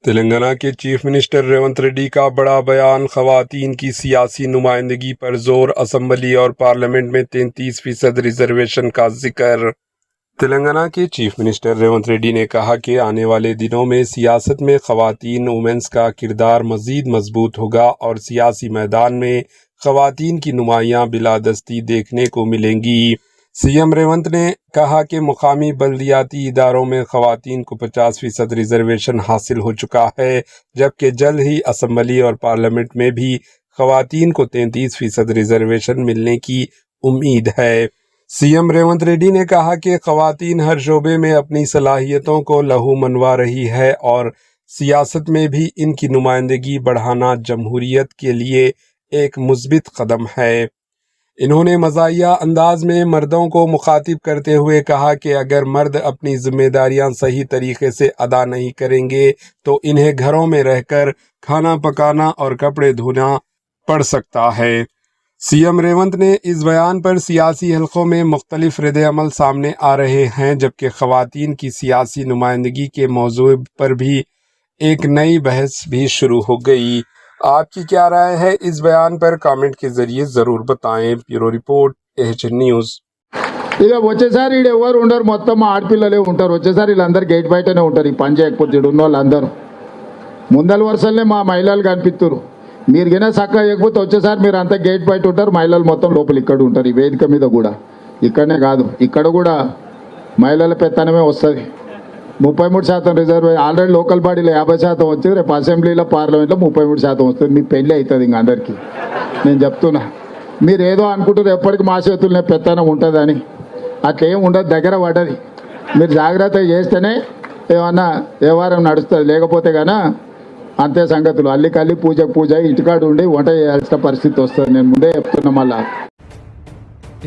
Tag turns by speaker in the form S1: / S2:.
S1: تلنگانہ کے chief minister Revanth Reddy کا بڑا بیان، خواتین کی سیاسی نمائندگی پر زور، اسمبلی اور پارلیمنٹ میں 33% ریزرویشن کا ذکر۔ تلنگانہ کے چیف منسٹر ریونت ریڈی نے کہا کہ آنے والے دنوں میں سیاست میں خواتین وومنس کا کردار مزید مضبوط ہوگا اور سیاسی میدان میں خواتین کی نمایاں بالادستی دیکھنے کو ملیں گی۔ سی ایم ریونت نے کہا کہ مقامی بلدیاتی اداروں میں خواتین کو 50% ریزرویشن حاصل ہو چکا ہے، جبکہ جلد ہی اسمبلی اور پارلیمنٹ میں بھی خواتین کو 33% ریزرویشن ملنے کی امید ہے۔ سی ایم ریونت ریڈی نے کہا کہ خواتین ہر شعبے میں اپنی صلاحیتوں کو لہو منوا رہی ہے اور سیاست میں بھی ان کی نمائندگی بڑھانا جمہوریت کے لیے ایک مثبت قدم ہے۔ انہوں نے مزاحیہ انداز میں مردوں کو مخاطب کرتے ہوئے کہا کہ اگر مرد اپنی ذمہ داریاں صحیح طریقے سے ادا نہیں کریں گے تو انہیں گھروں میں رہ کر کھانا پکانا اور کپڑے دھونا پڑ سکتا ہے۔ سی ایم ریونت نے اس بیان پر سیاسی حلقوں میں مختلف رد عمل سامنے آ رہے ہیں، جبکہ خواتین کی سیاسی نمائندگی کے موضوع پر بھی ایک نئی بحث بھی شروع ہو گئی۔ آپ کی کیا رائے ہے اس بیان پر؟ کامنٹ کے ذریعے ضرور بتائیں۔ Bureau report AHN news.
S2: ఇక వచ్చేసారి ఈడ ఎవరు ఉండరు, మొత్తం ఆడపిల్లలే ఉంటారు. వచ్చేసారి వీళ్ళందరూ గేట్ బయటనే ఉంటారు. ఈ పని చేయకపోతే ఈడ ఉన్న వాళ్ళందరూ ముందల వరుసలనే మా మహిళలు కనిపిస్తారు. మీరు గిన చక్కగా చేయకపోతే వచ్చేసారి మీరు అంతా గేట్ బయట ఉంటారు, మహిళలు మొత్తం లోపల ఇక్కడ ఉంటారు. ఈ వేదిక మీద కూడా ఇక్కడనే కాదు, ఇక్కడ కూడా మహిళల పెత్తనమే వస్తుంది. 33% రిజర్వ్ ఆల్రెడీ లోకల్ బాడీలో 50% వచ్చింది. రేపు అసెంబ్లీలో పార్లమెంట్లో 33% వస్తుంది. మీ పెళ్ళి అవుతుంది ఇంక అందరికీ. నేను చెప్తున్నా, మీరు ఏదో అనుకుంటారు ఎప్పటికీ మా చేతుల్లోనే పెత్తనం ఉంటుందని. అట్లా ఏం ఉండదు, దగ్గర పడ్డది. మీరు జాగ్రత్త చేస్తేనే ఏమన్నా వ్యవహారం నడుస్తుంది, లేకపోతే కానీ అంతే సంగతులు. అల్లికల్లి పూజకు పూజ, ఇంటికాడు ఉండి వంట చేయాల్సిన పరిస్థితి వస్తుంది. నేను ముందే చెప్తున్నా మళ్ళా।